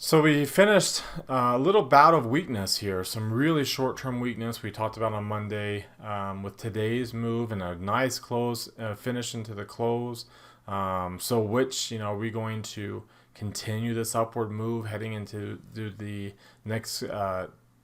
So we finished a little bout of weakness here, some really short-term weakness we talked about on Monday with today's move and a nice close finish into the close. So which, are we going to continue this upward move heading into the next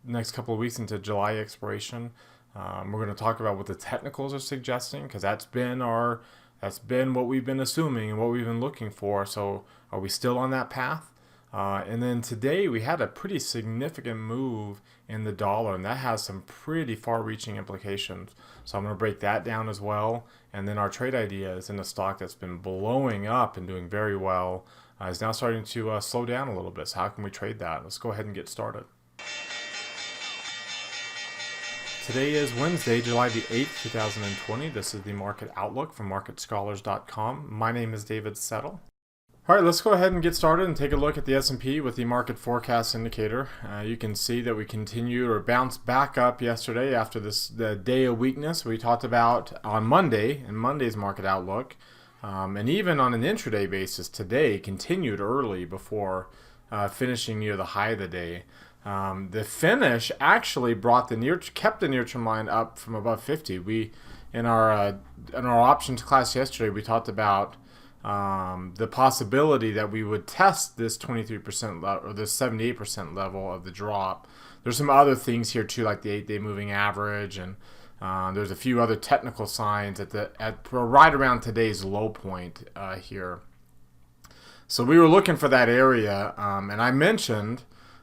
next couple of weeks into July expiration? We're going to talk about what the technicals are suggesting because that's been what we've been assuming and what we've been looking for. So are we still on that path? And then today we had a pretty significant move in the dollar, and that has some pretty far-reaching implications. So I'm going to break that down as well. And then our trade idea is in a stock that's been blowing up and doing very well, is now starting to slow down a little bit. So how can we trade that? Let's go ahead and get started. Today is Wednesday, July the 8th, 2020. This is the Market Outlook from MarketScholars.com. My name is David Settle. All right, let's go ahead and get started and take a look at the S&P with the market forecast indicator. You can see that we continued or bounced back up yesterday after the day of weakness we talked about on Monday in Monday's market outlook. And even on an intraday basis today continued early before finishing near the high of the day. The finish actually kept the near-term line up from above 50. In our options class yesterday, we talked about the possibility that we would test this 23% or this 78% level of the drop. There's some other things here too, like the 8-day moving average, and there's a few other technical signs at right around today's low point here. So we were looking for that area, and I mentioned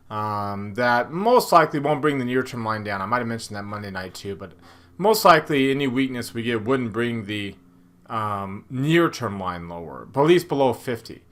that most likely won't bring the near-term line down. I might have mentioned that Monday night too, but most likely any weakness we get wouldn't bring the near-term line lower, but at least below 50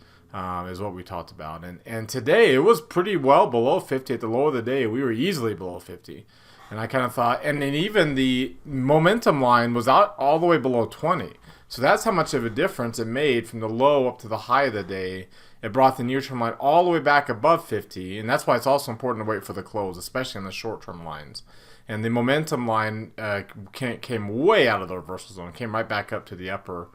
is what we talked about. And today it was pretty well below 50. At the low of the day, we were easily below 50. And I kind of thought, and then even the momentum line was out all the way below 20. So that's how much of a difference it made from the low up to the high of the day. It brought the near-term line all the way back above 50, and that's why it's also important to wait for the close, especially on the short-term lines. And the momentum line came way out of the reversal zone, came right back up to the upper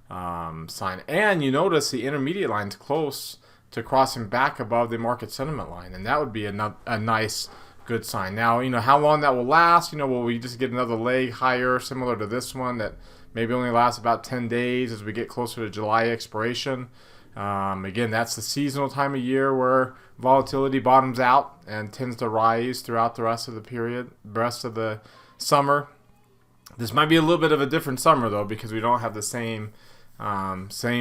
sign. And you notice the intermediate line's close to crossing back above the market sentiment line, and that would be a nice, good sign. Now, how long that will last, will we just get another leg higher, similar to this one, that maybe only lasts about 10 days as we get closer to July expiration? Again, that's the seasonal time of year where volatility bottoms out and tends to rise throughout the rest of the summer. This might be a little bit of a different summer though, because we don't have the same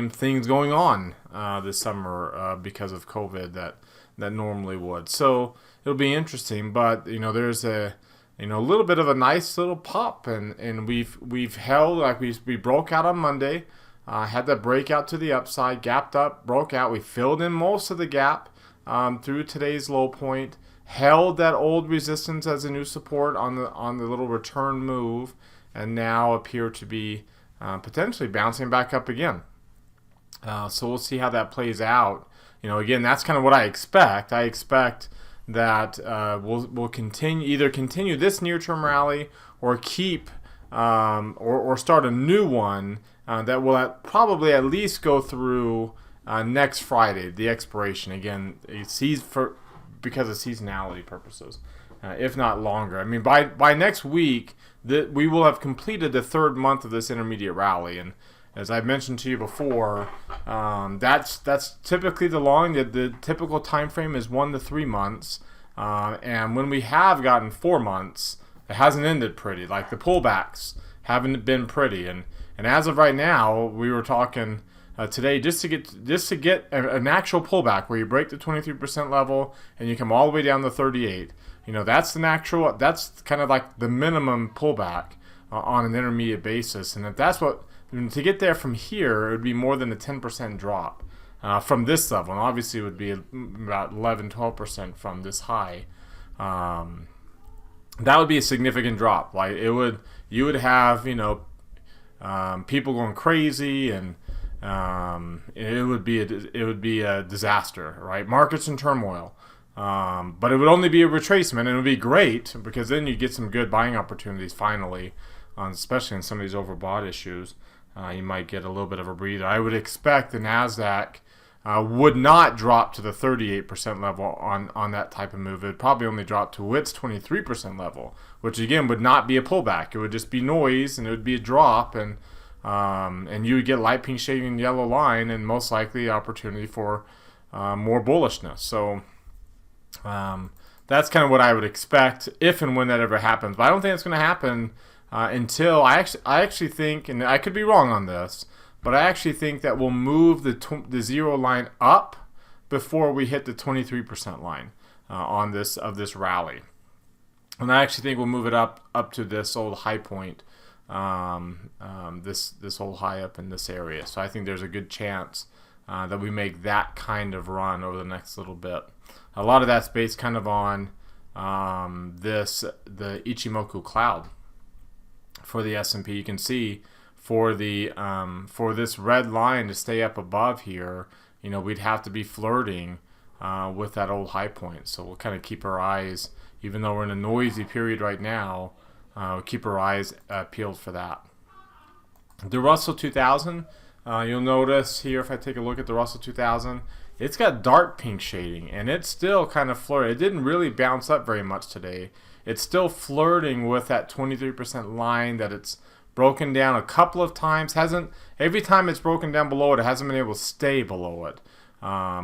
things going on this summer because of COVID that normally would. So it'll be interesting, but there's a little bit of a nice little pop, and we've held, like we broke out on Monday. Had that breakout to the upside, gapped up, broke out. We filled in most of the gap through today's low point, held that old resistance as a new support on the little return move, and now appear to be potentially bouncing back up again. So we'll see how that plays out. Again, that's kind of what I expect. I expect that we'll continue this near-term rally, or keep or start a new one. That will probably at least go through next Friday, the expiration. Again, because of seasonality purposes, if not longer. I mean, by next week, we will have completed the third month of this intermediate rally. And as I mentioned to you before, that's typically the typical time frame is 1 to 3 months. And when we have gotten 4 months, it hasn't ended pretty. Like the pullbacks haven't been pretty. And as of right now, we were talking today just to get an actual pullback where you break the 23% level and you come all the way down to 38. That's kind of like the minimum pullback on an intermediate basis. And if to get there from here, it would be more than a 10% drop from this level. And obviously it would be about 11-12% from this high. That would be a significant drop. Like you would have, people going crazy, and it would be a disaster, right? Markets in turmoil, but it would only be a retracement, and it would be great because then you get some good buying opportunities finally, especially in some of these overbought issues. You might get a little bit of a breather. I would expect the Nasdaq would not drop to the 38% level on that type of move. It would probably only drop to its 23% level, which again would not be a pullback. It would just be noise, and it would be a drop, and you would get light pink shading and yellow line, and most likely opportunity for more bullishness. So that's kind of what I would expect if and when that ever happens. But I don't think it's going to happen until I actually think, and I could be wrong on this, but I actually think that we'll move the zero line up before we hit the 23% line on this rally. And I actually think we'll move it up to this old high point, this old high up in this area. So I think there's a good chance that we make that kind of run over the next little bit. A lot of that's based kind of on the Ichimoku cloud for the S&P. You can see for this red line to stay up above here, we'd have to be flirting with that old high point. So we'll kind of keep our eyes, even though we're in a noisy period right now, we'll keep our eyes peeled for that. The Russell 2000, you'll notice here, if I take a look at the Russell 2000, it's got dark pink shading, and it's still kind of flirting. It didn't really bounce up very much today. It's still flirting with that 23% line that it's broken down a couple of times. Every time it's broken down below it, it hasn't been able to stay below it.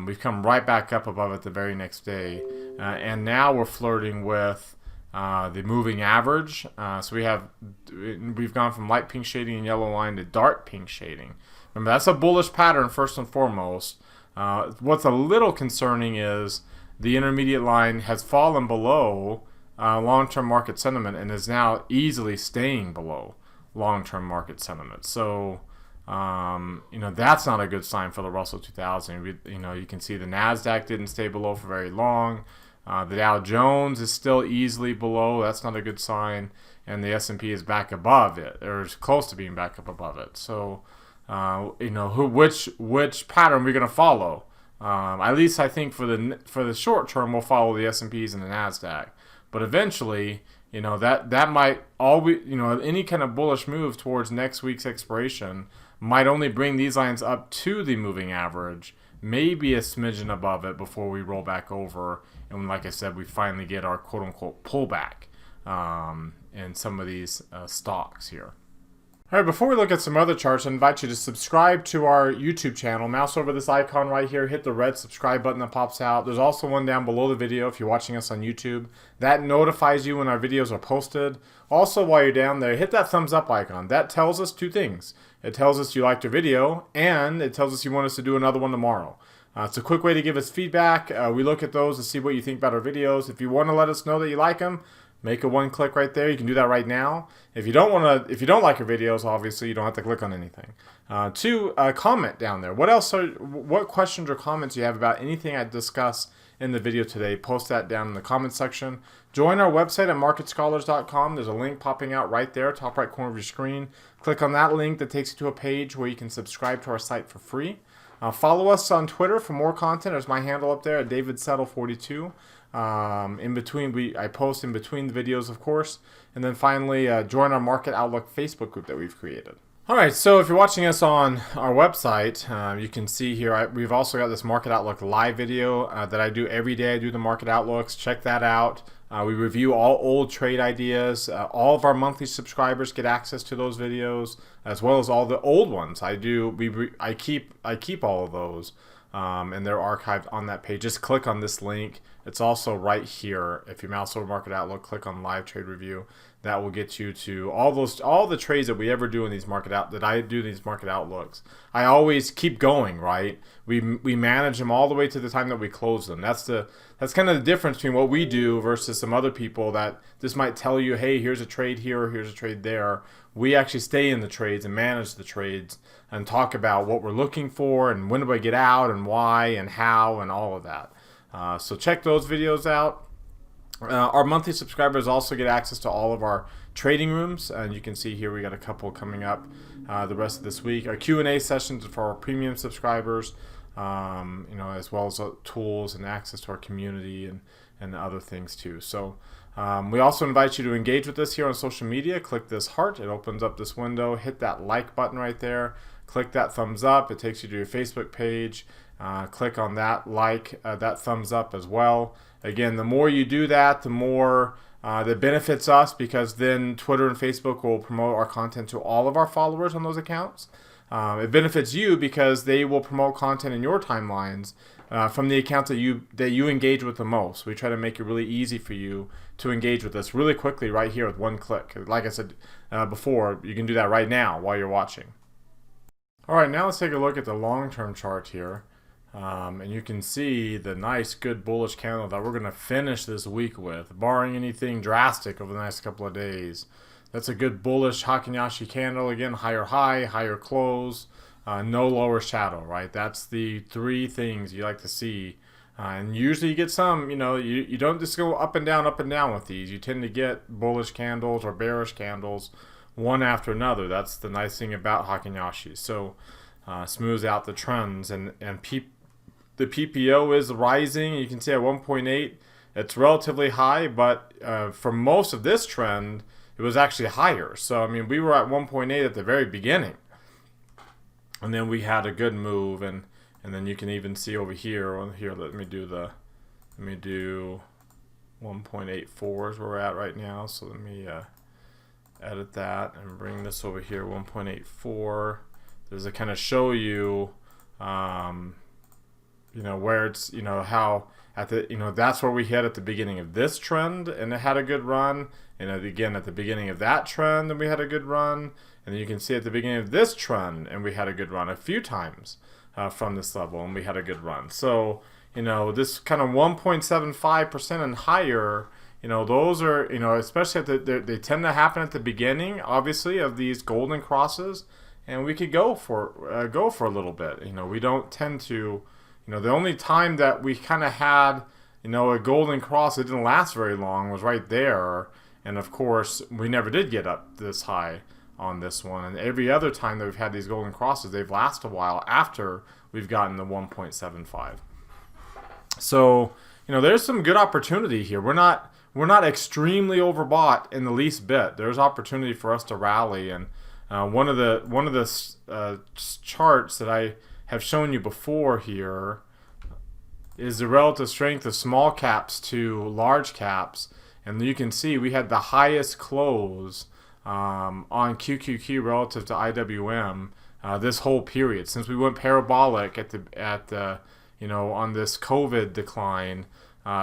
We've come right back up above it the very next day, and now we're flirting with the moving average. So we've gone from light pink shading and yellow line to dark pink shading. Remember, that's a bullish pattern first and foremost. What's a little concerning is the intermediate line has fallen below long-term market sentiment and is now easily staying below long-term market sentiment. So that's not a good sign for the Russell 2000. You can see the NASDAQ didn't stay below for very long. The Dow Jones is still easily below. That's not a good sign. And the S&P is back above it, or is close to being back up above it. So which pattern we're going to follow? At least I think for the short term, we'll follow the S&Ps and the NASDAQ. But eventually, that might any kind of bullish move towards next week's expiration might only bring these lines up to the moving average, maybe a smidgen above it before we roll back over. And like I said, we finally get our quote unquote pullback in some of these stocks here. All right, before we look at some other charts, I invite you to subscribe to our YouTube channel. Mouse over this icon right here, hit the red subscribe button that pops out. There's also one down below the video if you're watching us on YouTube. That notifies you when our videos are posted. Also, while you're down there, hit that thumbs up icon. That tells us two things. It tells us you liked your video, and it tells us you want us to do another one tomorrow. It's a quick way to give us feedback. We look at those to see what you think about our videos. If you want to let us know that you like them, make a one click right there. You can do that right now. If you don't like your videos, obviously you don't have to click on anything. Two, comment down there. What questions or comments you have about anything I discuss in the video today? Post that down in the comment section. Join our website at marketscholars.com. There's a link popping out right there, top right corner of your screen. Click on that link. That takes you to a page where you can subscribe to our site for free. Follow us on Twitter for more content. There's my handle up there at DavidSettle42. In between, I post in between the videos, of course. And then finally, join our Market Outlook Facebook group that we've created. All right, so if you're watching us on our website, you can see here, we've also got this Market Outlook live video that I do every day. I do the Market Outlooks. Check that out. We review all old trade ideas. All of our monthly subscribers get access to those videos, as well as all the old ones. I keep all of those, and they're archived on that page. Just click on this link. It's also right here. If you mouse over Market Outlook, click on Live Trade Review. That will get you to all the trades that we ever do in these that I do in these Market Outlooks. I always keep going, right? We manage them all the way to the time that we close them. That's kind of the difference between what we do versus some other people that just might tell you, hey, here's a trade here, here's a trade there. We actually stay in the trades and manage the trades and talk about what we're looking for and when do I get out and why and how and all of that. So check those videos out. Our monthly subscribers also get access to all of our trading rooms, and you can see here we got a couple coming up the rest of this week. Our Q&A sessions for our premium subscribers, as well as tools and access to our community and other things too. So we also invite you to engage with us here on social media. Click this heart. It opens up this window. Hit that like button right there. Click that thumbs up. It takes you to your Facebook page. click on that that thumbs up as well. Again, the more you do that, the more that benefits us, because then Twitter and Facebook will promote our content to all of our followers on those accounts. It benefits you because they will promote content in your timelines from the accounts that you engage with the most. We try to make it really easy for you to engage with us really quickly right here with one click. Like I said before, you can do that right now while you're watching. All right, now let's take a look at the long-term chart here. And you can see the nice, good bullish candle that we're going to finish this week with, barring anything drastic over the next couple of days. That's a good bullish Heikin Ashi candle. Again, higher high, higher close, no lower shadow, right? That's the three things you like to see. And usually you get some, you don't just go up and down with these. You tend to get bullish candles or bearish candles one after another. That's the nice thing about Heikin Ashi. So smooths out the trends, and the PPO is rising. You can see at 1.8, it's relatively high, but for most of this trend, it was actually higher. So, I mean, we were at 1.8 at the very beginning. And then we had a good move, and then you can even see over here, let me do 1.84 is where we're at right now. So let me edit that and bring this over here, 1.84. Does it kind of show you, where it's, how at the, that's where we hit at the beginning of this trend, and it had a good run. And again, at the beginning of that trend, and we had a good run. And then you can see at the beginning of this trend, and we had a good run a few times from this level, and we had a good run. So, this kind of 1.75% and higher, those are, especially they tend to happen at the beginning, obviously, of these golden crosses. And we could go for a little bit. We don't tend to, the only time that we kind of had, a golden cross that didn't last very long was right there. And of course, we never did get up this high on this one. And every other time that we've had these golden crosses, they've lasted a while after we've gotten the 1.75. So, there's some good opportunity here. We're not extremely overbought in the least bit. There's opportunity for us to rally. And one of the charts that I have shown you before here is the relative strength of small caps to large caps. And you can see we had the highest close on QQQ relative to IWM this whole period since we went parabolic on this COVID decline.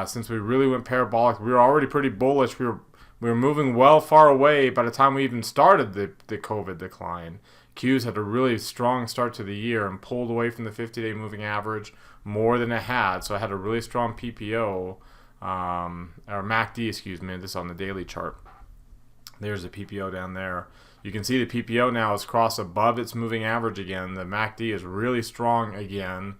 Since we really went parabolic, we were already pretty bullish. We were moving well far away by the time we even started the COVID decline. Q's had a really strong start to the year and pulled away from the 50-day moving average more than it had. So it had a really strong PPO. Or MACD, excuse me, this on the daily chart. There's the PPO down there. You can see the PPO now has crossed above its moving average again. The MACD is really strong again,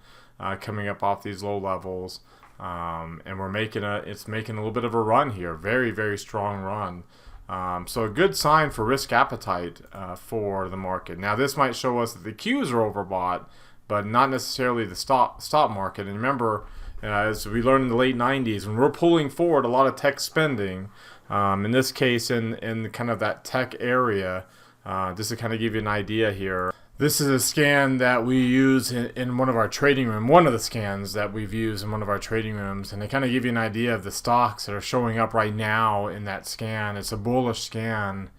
coming up off these low levels, and it's making a little bit of a run here. Very, very strong run. So a good sign for risk appetite for the market. Now this might show us that the Qs are overbought, but not necessarily the stock market. And remember, as we learned in the late 90s, when we're pulling forward a lot of tech spending, in this case in kind of that tech area, just to kind of give you an idea here. This is a scan that we use in one of our trading rooms, one of the scans that we've used in one of our trading rooms, and they kind of give you an idea of the stocks that are showing up right now in that scan. It's a bullish scan.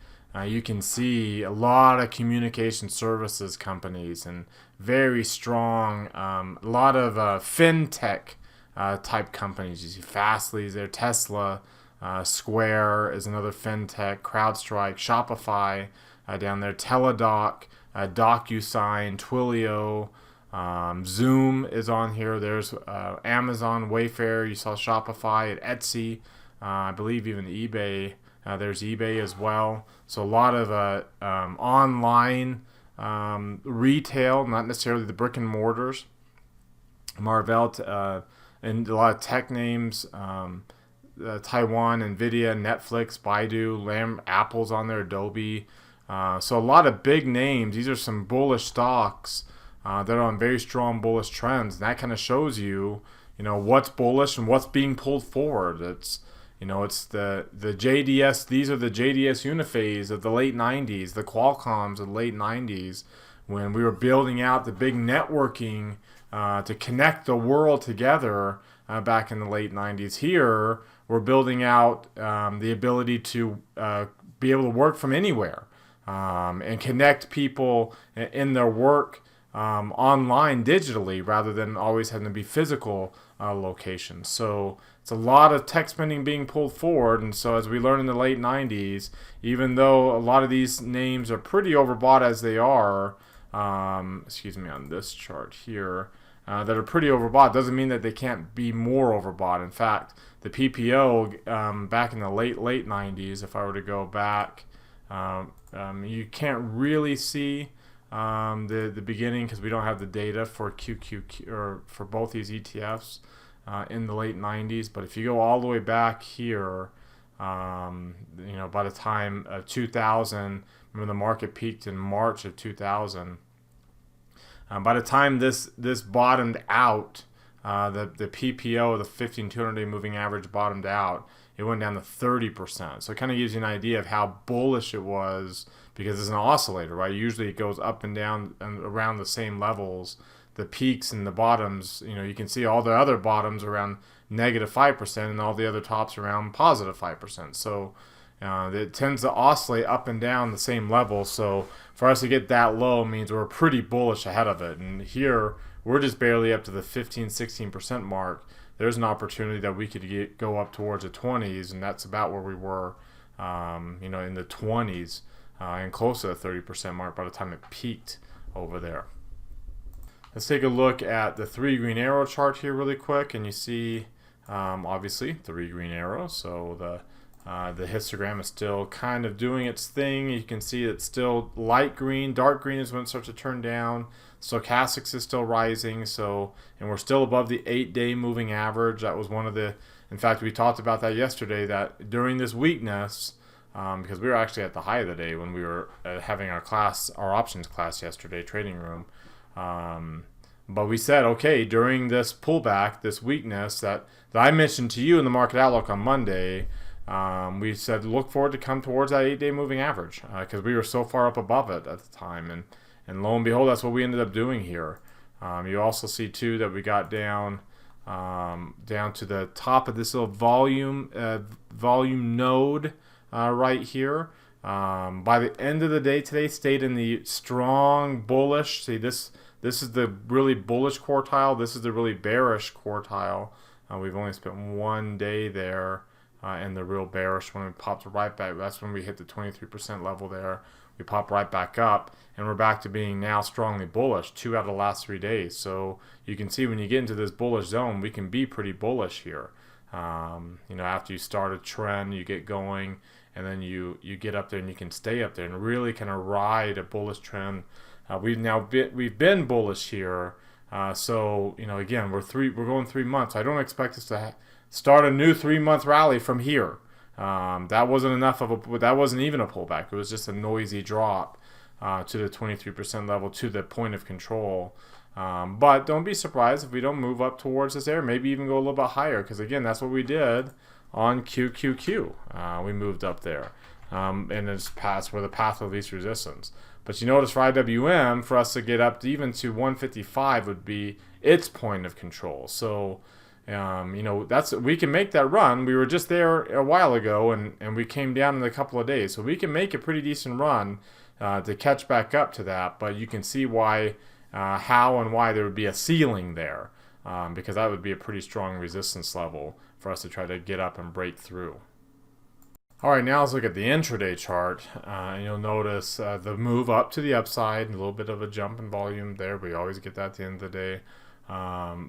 You can see a lot of communication services companies and very strong, a lot of fintech type companies. You see Fastly's there, Tesla, Square is another fintech, CrowdStrike, Shopify down there, Teladoc, DocuSign, Twilio, Zoom is on here. There's Amazon, Wayfair. You saw Shopify, at Etsy, I believe even eBay. There's eBay as well. So a lot of online retail, not necessarily the brick and mortars. Marvell, and a lot of tech names, Taiwan, Nvidia, Netflix, Baidu, Apple's on there, Adobe. So a lot of big names. These are some bullish stocks that are on very strong bullish trends. And that kind of shows you, what's bullish and what's being pulled forward. It's the JDS. These are the JDS Uniphase of the late 90s, the Qualcomms of the late 90s, when we were building out the big networking to connect the world together back in the late 90s. Here, we're building out the ability to be able to work from anywhere and connect people in their work online digitally rather than always having to be physical locations. So it's a lot of tech spending being pulled forward. And so as we learned in the late 90s, even though a lot of these names are pretty overbought as they are, excuse me, on this chart here, that are pretty overbought, doesn't mean that they can't be more overbought. In fact, the PPO back in the late 90s, if I were to go back, you can't really see the beginning because we don't have the data for QQQ or for both these ETFs in the late 90s. But if you go all the way back here, by the time 2000, remember the market peaked in March of 2000. By the time this bottomed out, the PPO, the 15-200-day moving average, bottomed out. It went down to 30%. So it kind of gives you an idea of how bullish it was because it's an oscillator, right? Usually it goes up and down and around the same levels. The peaks and the bottoms, you can see all the other bottoms around negative 5% and all the other tops around positive 5%. So it tends to oscillate up and down the same level. So for us to get that low means we're pretty bullish ahead of it. And here we're just barely up to the 15-16% mark. There's an opportunity that we could go up towards the 20s, and that's about where we were, in the 20s and close to the 30% mark by the time it peaked over there. Let's take a look at the 3 green arrow chart here really quick, and you see, obviously, 3 green arrows. So the histogram is still kind of doing its thing. You can see it's still light green. Dark green is when it starts to turn down. Stochastics is still rising, and we're still above the 8-day moving average. That was one of the, in fact, we talked about that yesterday, that during this weakness, because we were actually at the high of the day when we were having our options class yesterday, trading room. But we said, okay, during this pullback, this weakness that I mentioned to you in the market outlook on Monday, we said look forward to come towards that 8-day moving average because we were so far up above it at the time. And lo and behold, that's what we ended up doing here. You also see, too, that we got down to the top of this little volume node right here. By the end of the day today, stayed in the strong bullish. See, this is the really bullish quartile. This is the really bearish quartile. We've only spent one day there in the real bearish when we popped right back. That's when we hit the 23% level there. We pop right back up, and we're back to being now strongly bullish 2 out of the last 3 days. So you can see when you get into this bullish zone, we can be pretty bullish here. After you start a trend, you get going, and then you get up there and you can stay up there and really kind of ride a bullish trend. We've been bullish here. Again, we're going 3 months. I don't expect us to start a new 3-month rally from here. That wasn't even a pullback. It was just a noisy drop to the 23% level, to the point of control. But don't be surprised if we don't move up towards this area, maybe even go a little bit higher, because again, that's what we did on QQQ. We moved up there, and it's past where the path of least resistance. But you notice for IWM, for us to get up to even to 155 would be its point of control. So we can make that run. We were just there a while ago, and we came down in a couple of days. So we can make a pretty decent run to catch back up to that. But you can see why, how and why there would be a ceiling there, because that would be a pretty strong resistance level for us to try to get up and break through. All right, now let's look at the intraday chart. And you'll notice the move up to the upside, a little bit of a jump in volume there. We always get that at the end of the day.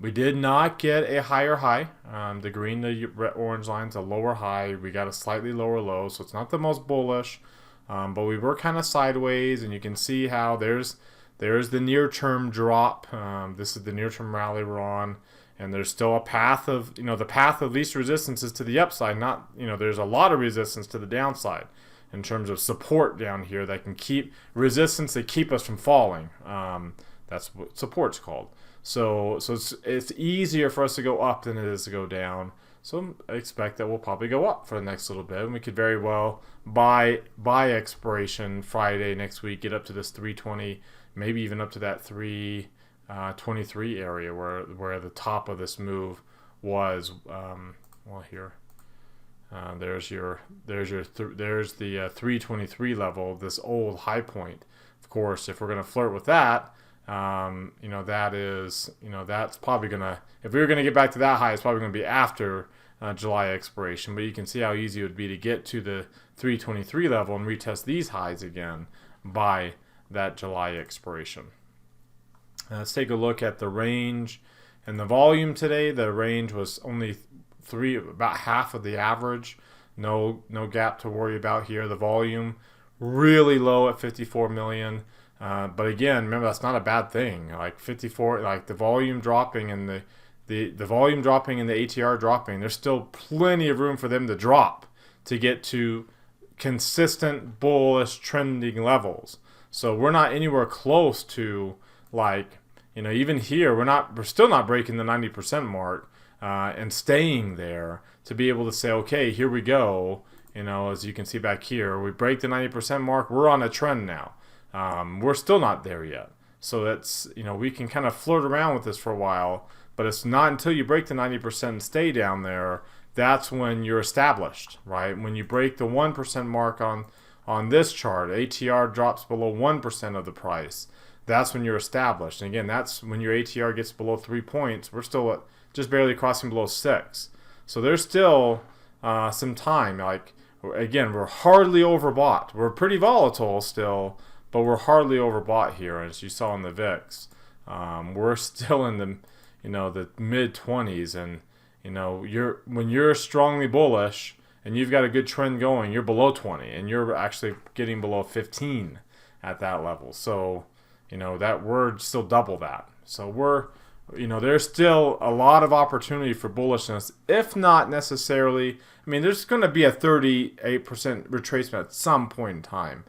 We did not get a higher high. The green, the orange line's a lower high. We got a slightly lower low, so it's not the most bullish. But we were kind of sideways, and you can see how there's the near-term drop. This is the near-term rally we're on, and there's still a path of, the path of least resistance is to the upside. Not, there's a lot of resistance to the downside in terms of support down here that can keep resistance that keep us from falling. That's what support's called. So it's easier for us to go up than it is to go down. So I expect that we'll probably go up for the next little bit, and we could very well by expiration Friday next week get up to this 320, maybe even up to that 3 23 area where the top of this move was. Well, here. There's the 323 level, this old high point. Of course, if we're going to flirt with that, that's probably going to, if we were going to get back to that high, it's probably going to be after July expiration. But you can see how easy it would be to get to the 323 level and retest these highs again by that July expiration. Let's take a look at the range and the volume today. The range was only about half of the average. No gap to worry about here. The volume really low at 54 million. But again, remember, that's not a bad thing. Like 54, like the volume dropping and the volume dropping and the ATR dropping, there's still plenty of room for them to drop to get to consistent bullish trending levels. So we're not anywhere close to, like, even here, we're still not breaking the 90% mark. And staying there to be able to say, okay, here we go. As you can see back here, we break the 90% mark. We're on a trend now. We're still not there yet. So that's, we can kind of flirt around with this for a while, but it's not until you break the 90% and stay down there, that's when you're established, right? When you break the 1% mark on this chart, ATR drops below 1% of the price. That's when you're established. And again, that's when your ATR gets below 3 points. We're still at just barely crossing below 6. So there's still some time. Like, again, we're hardly overbought. We're pretty volatile still, but we're hardly overbought here, as you saw in the VIX. We're still in the mid 20s, and when you're strongly bullish and you've got a good trend going, you're below 20, and you're actually getting below 15 at that level. So that we're still double that. So there's still a lot of opportunity for bullishness, if not necessarily. There's going to be a 38% retracement at some point in time,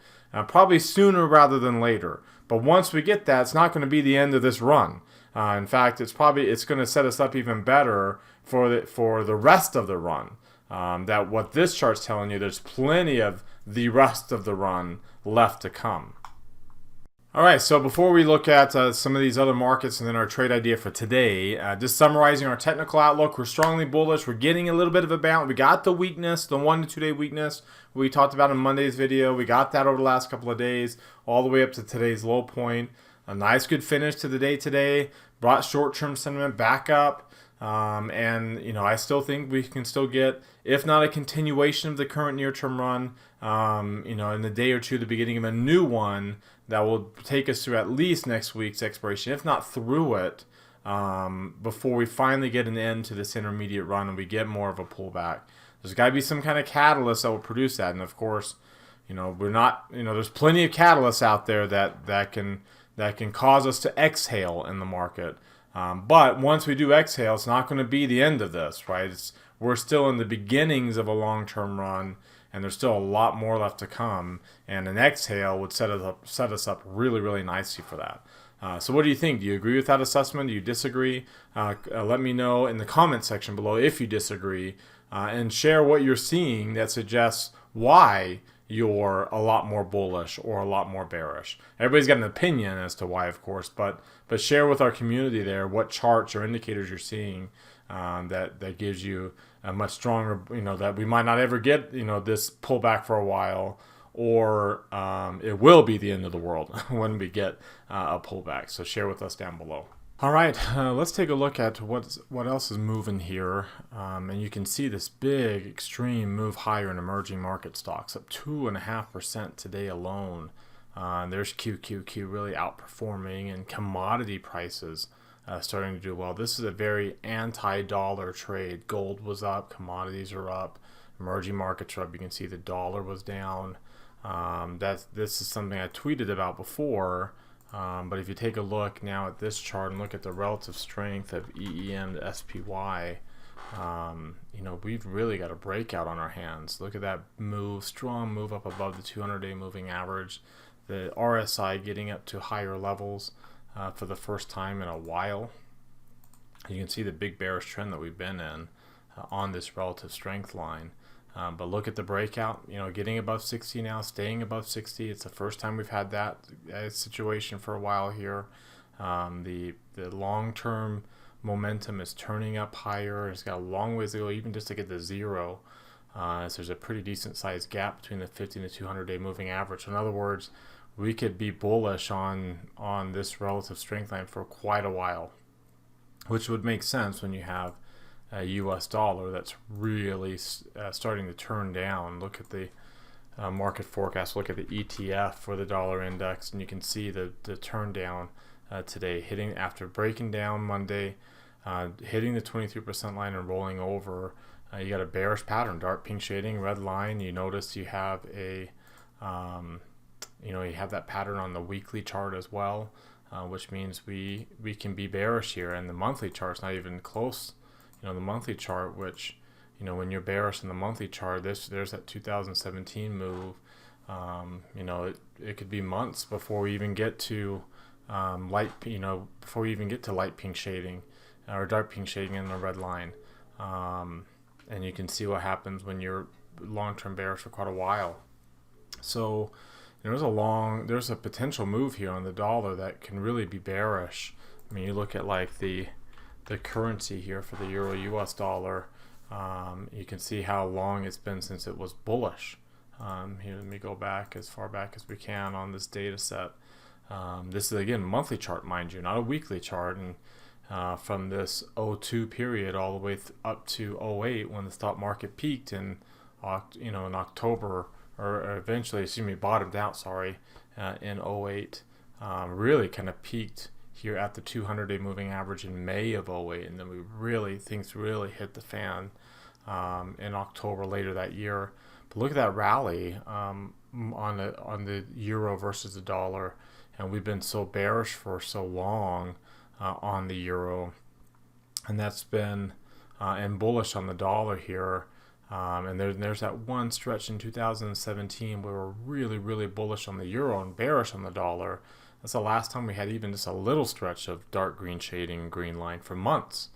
probably sooner rather than later. But once we get that, it's not going to be the end of this run. In fact, it's going to set us up even better for the rest of the run. That what this chart's telling you, there's plenty of the rest of the run left to come. All right, so before we look at some of these other markets and then our trade idea for today, just summarizing our technical outlook, we're strongly bullish. We're getting a little bit of a bounce. We got the weakness, the 1 to 2 day weakness we talked about in Monday's video. We got that over the last couple of days, all the way up to today's low point. A nice good finish to the day today, brought short-term sentiment back up. And I still think we can still get, if not a continuation of the current near-term run, in a day or two, the beginning of a new one that will take us through at least next week's expiration, if not through it, before we finally get an end to this intermediate run and we get more of a pullback. There's got to be some kind of catalyst that will produce that, and of course, we're not. There's plenty of catalysts out there that can cause us to exhale in the market. But once we do exhale, it's not going to be the end of this, right? We're still in the beginnings of a long-term run, and there's still a lot more left to come. And an exhale would set us up really, really nicely for that. So what do you think? Do you agree with that assessment? Do you disagree? Let me know in the comment section below if you disagree, and share what you're seeing that suggests why you're a lot more bullish or a lot more bearish. Everybody's got an opinion as to why, of course, but share with our community there what charts or indicators you're seeing that gives you a much stronger, that we might not ever get, this pullback for a while, or it will be the end of the world when we get a pullback. So share with us down below. All right, let's take a look at what else is moving here. And you can see this big, extreme move higher in emerging market stocks, up 2.5% today alone. There's QQQ really outperforming, and commodity prices starting to do well. This is a very anti-dollar trade. Gold was up, commodities are up, emerging markets are up. You can see the dollar was down. This is something I tweeted about before. But if you take a look now at this chart and look at the relative strength of EEM to SPY, we've really got a breakout on our hands. Look at that move, strong move up above the 200-day moving average. The RSI getting up to higher levels for the first time in a while. You can see the big bearish trend that we've been in on this relative strength line. But look at the breakout, getting above 60 now, staying above 60. It's the first time we've had that situation for a while here. The long-term momentum is turning up higher. It's got a long ways to go, even just to get to zero. So there's a pretty decent sized gap between the 50 and the 200-day moving average. So in other words, we could be bullish on this relative strength line for quite a while, which would make sense when you have a U.S. dollar that's really starting to turn down. Look at the market forecast. Look at the ETF for the dollar index, and you can see the turn down today, hitting after breaking down Monday, hitting the 23% line and rolling over. You got a bearish pattern, dark pink shading, red line. You notice you have a you have that pattern on the weekly chart as well, which means we can be bearish here, and the monthly chart's not even close. The monthly chart, which when you're bearish in the monthly chart, there's that 2017 move. It could be months before we even get to before we even get to light pink shading or dark pink shading in the red line. And you can see what happens when you're long-term bearish for quite a while. So there's a potential move here on the dollar that can really be bearish. I mean, you look at like the currency here for the euro US dollar. You can see how long it's been since it was bullish. Here, let me go back as far back as we can on this data set. This is again monthly chart, mind you, not a weekly chart, and from this '02 period all the way up to '08 when the stock market peaked in October, or eventually, bottomed out, in '08, really kind of peaked here at the 200-day moving average in May of '08, and then things really hit the fan in October later that year. But look at that rally on the euro versus the dollar, and we've been so bearish for so long on the euro, and that's been and bullish on the dollar here. And there's that one stretch in 2017 where we're really, really bullish on the euro and bearish on the dollar. That's the last time we had even just a little stretch of dark green shading and green line for months.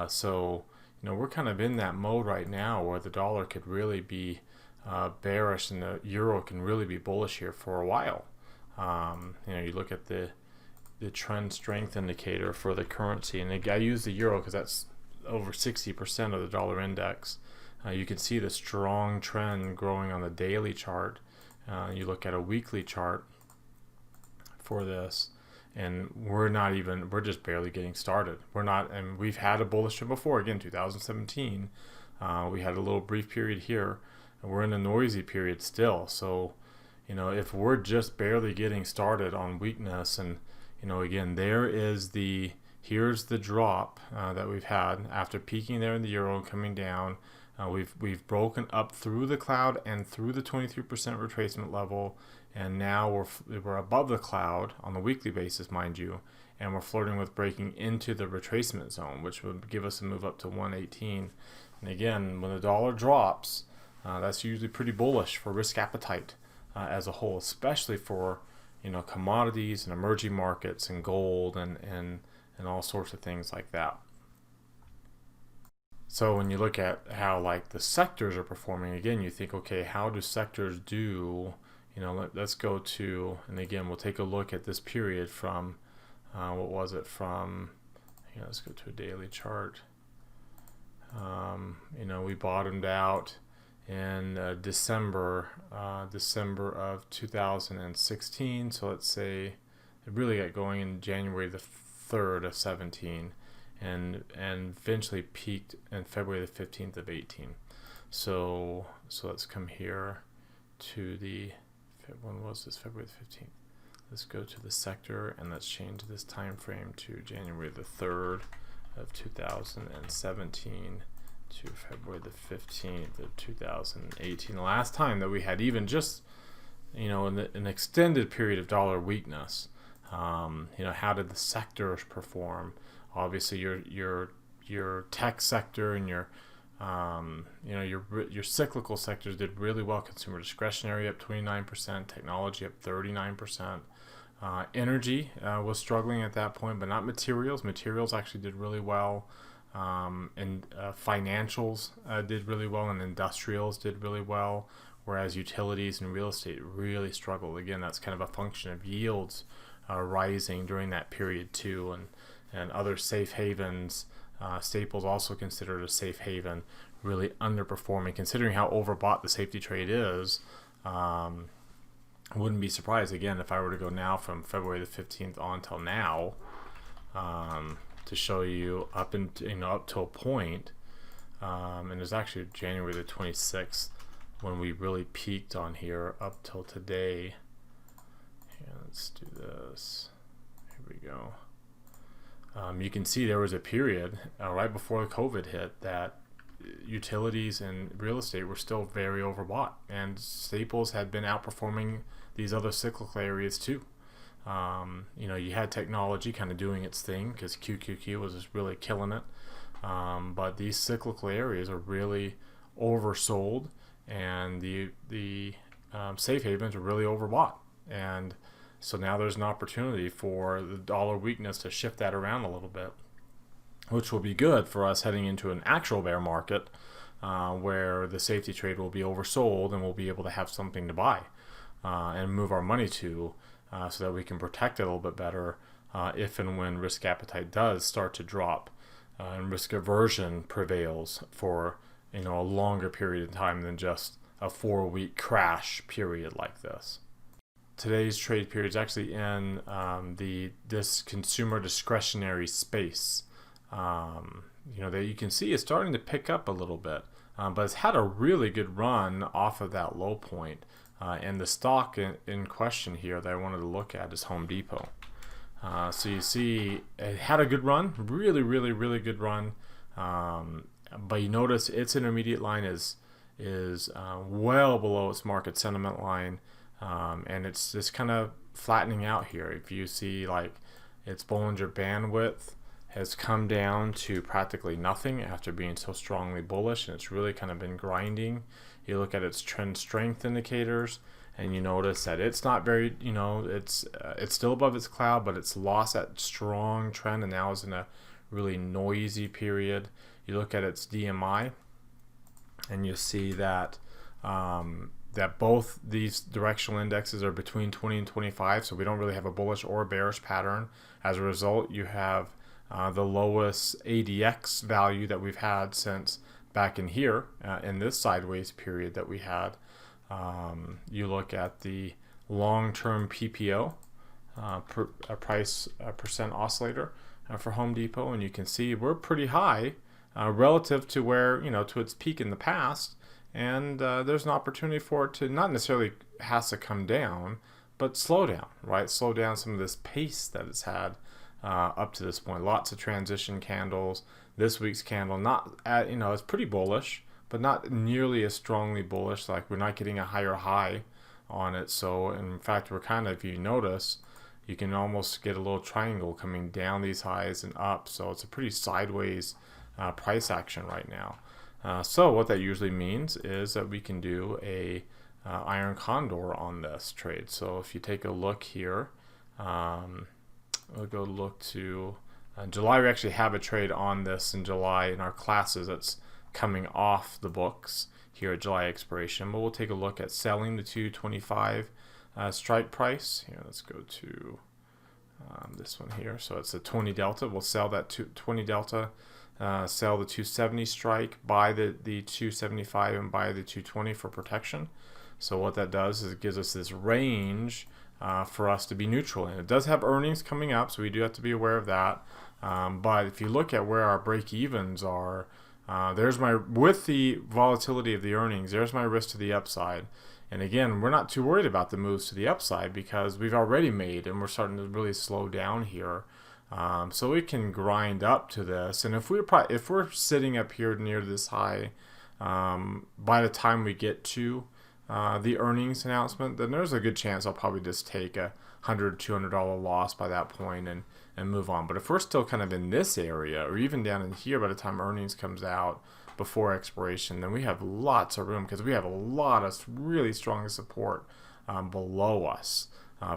So we're kind of in that mode right now where the dollar could really be bearish and the euro can really be bullish here for a while. You look at the trend strength indicator for the currency, and I use the euro because that's over 60% of the dollar index. You can see the strong trend growing on the daily chart. You look at a weekly chart for this, and we're just barely getting started. And we've had a bullish trend before. Again, 2017, we had a little brief period here, and we're in a noisy period still. So, if we're just barely getting started on weakness, and again, here's the drop that we've had after peaking there in the euro and coming down. We've broken up through the cloud and through the 23% retracement level, and now we're above the cloud on the weekly basis, mind you, and we're flirting with breaking into the retracement zone, which would give us a move up to 118. And again, when the dollar drops, that's usually pretty bullish for risk appetite as a whole, especially for commodities and emerging markets and gold and all sorts of things like that. So when you look at how like the sectors are performing, again, you think, okay, how do sectors do? Let's go to, and again, we'll take a look at this period from, let's go to a daily chart. We bottomed out in December of 2016. So let's say it really got going in January the 3rd of 17. And eventually peaked in February the 15th of 18. So let's come here to when was this? February the 15th. Let's go to the sector and let's change this time frame to January the 3rd of 2017 to February the 15th of 2018. The last time that we had even just an extended period of dollar weakness. How did the sectors perform? Obviously, your tech sector and your cyclical sectors did really well. Consumer discretionary up 29%, technology up 39%. Energy was struggling at that point, but not materials. Materials actually did really well, and financials did really well, and industrials did really well. Whereas utilities and real estate really struggled. Again, that's kind of a function of yields rising during that period too, and other safe havens. Staples also considered a safe haven, really underperforming considering how overbought the safety trade is. I wouldn't be surprised again if I were to go now from February the 15th on till now, to show you up to a point, and it's actually January the 26th when we really peaked on here up till today. Yeah, let's do this. Here we go. You can see there was a period right before the COVID hit that utilities and real estate were still very overbought, and staples had been outperforming these other cyclical areas too. You had technology kind of doing its thing because QQQ was just really killing it, but these cyclical areas are really oversold, and the safe havens are really overbought. And so now there's an opportunity for the dollar weakness to shift that around a little bit, which will be good for us heading into an actual bear market, where the safety trade will be oversold and we'll be able to have something to buy and move our money to, so that we can protect it a little bit better if and when risk appetite does start to drop, and risk aversion prevails for a longer period of time than just a 4-week crash period like this. Today's trade period is actually in this consumer discretionary space. That you can see is starting to pick up a little bit, but it's had a really good run off of that low point. And the stock in question here that I wanted to look at is Home Depot. So you see it had a good run, really, really, really good run. But you notice its intermediate line is well below its market sentiment line. And it's just kind of flattening out here. If you see its Bollinger bandwidth has come down to practically nothing after being so strongly bullish, and it's really kind of been grinding. You look at its trend strength indicators, and you notice that it's not very, it's still above its cloud, but it's lost that strong trend and now is in a really noisy period. You look at its DMI, and you see that that both these directional indexes are between 20 and 25, so we don't really have a bullish or bearish pattern. As a result, you have the lowest ADX value that we've had since back in here, in this sideways period that we had. You look at the long-term PPO, price percent oscillator for Home Depot, and you can see we're pretty high relative to where, to its peak in the past. And there's an opportunity for it to not necessarily has to come down, but slow down, right? Slow down some of this pace that it's had up to this point. Lots of transition candles. This week's candle, not at, it's pretty bullish, but not nearly as strongly bullish. Like, we're not getting a higher high on it. So in fact, we're kind of, if you notice, you can almost get a little triangle coming down these highs and up. So it's a pretty sideways price action right now. So what that usually means is that we can do a iron condor on this trade. So if you take a look here, we'll go look to July. We actually have a trade on this in July in our classes that's coming off the books here at July expiration. But we'll take a look at selling the 225 strike price. Here, let's go to this one here. So it's a 20 delta. We'll sell that 20 delta. Sell the 270 strike, buy the 275, and buy the 220 for protection. So what that does is it gives us this range for us to be neutral. And it does have earnings coming up, so we do have to be aware of that. But if you look at where our break evens are, with the volatility of the earnings, there's my risk to the upside. And again, we're not too worried about the moves to the upside because we've already made, and we're starting to really slow down here. So we can grind up to this, and if we're sitting up here near this high, by the time we get to the earnings announcement, then there's a good chance I'll probably just take a $100, $200 loss by that point and move on. But if we're still kind of in this area, or even down in here by the time earnings comes out before expiration, then we have lots of room because we have a lot of really strong support below us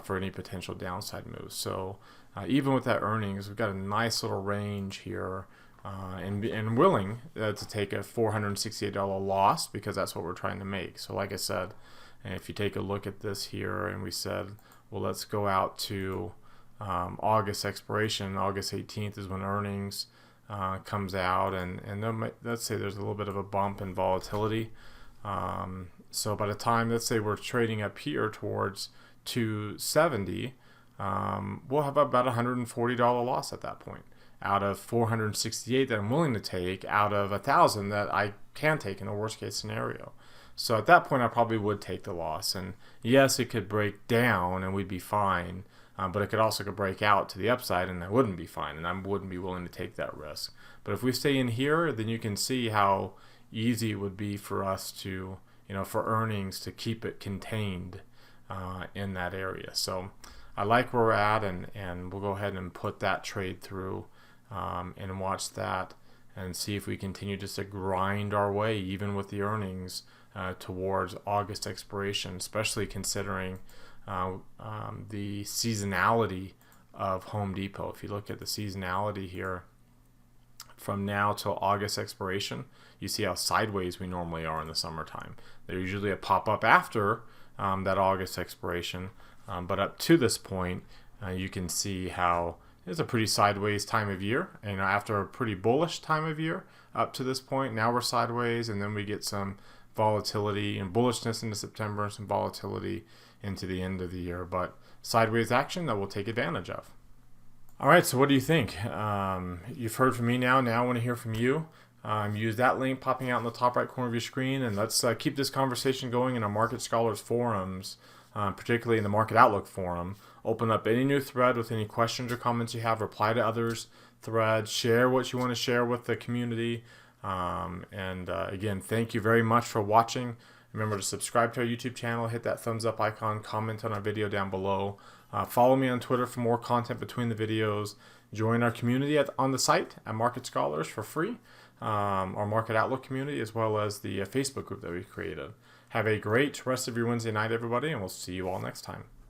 for any potential downside moves. So even with that earnings, we've got a nice little range here, and willing to take a $468 loss because that's what we're trying to make. So like I said, if you take a look at this here, and we said, well, let's go out to August expiration. August 18th is when earnings comes out, and let's say there's a little bit of a bump in volatility. So by the time, let's say we're trading up here towards 270, we'll have about $140 loss at that point out of 468 that I'm willing to take out of 1,000 that I can take in a worst case scenario. So at that point, I probably would take the loss. And yes, it could break down and we'd be fine, but it could also break out to the upside and I wouldn't be fine, and I wouldn't be willing to take that risk. But if we stay in here, then you can see how easy it would be for us to, for earnings to keep it contained in that area. So I like where we're at, and we'll go ahead and put that trade through and watch that and see if we continue just to grind our way, even with the earnings, towards August expiration, especially considering the seasonality of Home Depot. If you look at the seasonality here from now till August expiration, you see how sideways we normally are in the summertime. There's usually a pop-up after that August expiration, but up to this point, you can see how it's a pretty sideways time of year. And after a pretty bullish time of year up to this point, now we're sideways, and then we get some volatility and bullishness into September and some volatility into the end of the year, but sideways action that we'll take advantage of. All right, so what do you think? You've heard from me now. Now I want to hear from you. Use that link popping out in the top right corner of your screen, and let's keep this conversation going in our Market Scholars forums, particularly in the Market Outlook forum. Open up any new thread with any questions or comments you have. Reply to others' threads. Share what you want to share with the community. Again, thank you very much for watching. Remember to subscribe to our YouTube channel, hit that thumbs up icon, comment on our video down below. Follow me on Twitter for more content between the videos. Join our community on the site at Market Scholars for free, our Market Outlook community, as well as the Facebook group that we created. Have a great rest of your Wednesday night, everybody, and we'll see you all next time.